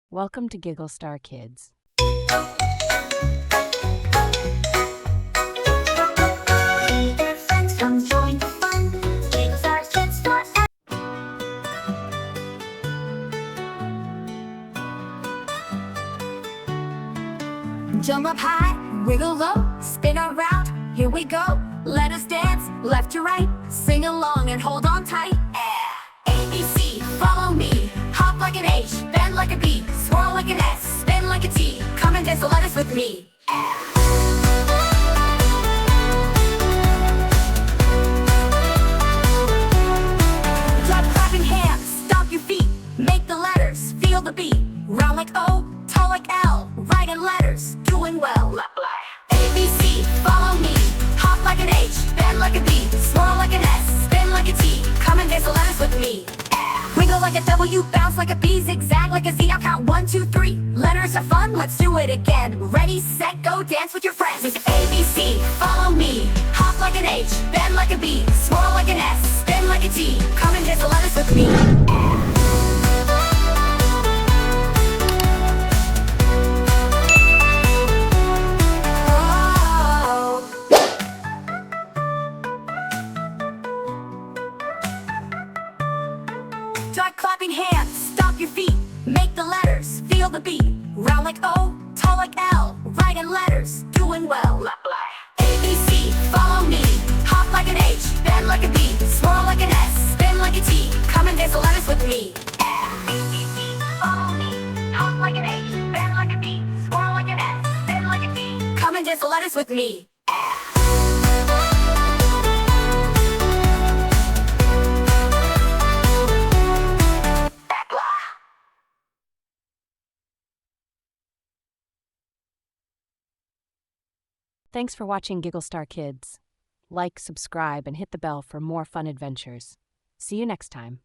Welcome to Giggle Star Kids. Friends, come join the fun. Giggle Star Kids for Jump up high, wiggle low, spin around. Here we go. Let us dance left to right. Sing along and hold on tight. A, B, C, follow me. Hop like an H, bend like a B, swirl like an S, spin like a T. Come and dance the letters with me. Clap, clapping hands, stomp your feet. Make the letters, feel the beat. Round like O, tall like L, writing letters, doing well. A, B, C, follow me. Hop like an H, bend like a B, swirl like an S, spin like a T. Come and dance the letters with me. Wiggle like a W, bounce like a B, zigzag like a Z. I'll count 1, 2, 3. Letters are fun, let's do it again. Ready, set, go, dance with your friends. It's A, B, C, follow me. Hop like an H, bend like a B, swirl like an S, spin like a T. Come and dance the letters with me. Start clapping hands, stomp your feet. Make the letters, feel the beat. Round like O, tall like L, writing letters, doing well. A, B, C, follow me. Hop like an H, bend like a B, swirl like an S, spin like a T. Come and dance the letters with me. A, B, C, follow me. Hop like an H, bend like a B, swirl like an S, spin like a T. Come and dance the letters with me. Thanks for watching Giggle Star Kids. Like, subscribe, and hit the bell for more fun adventures. See you next time.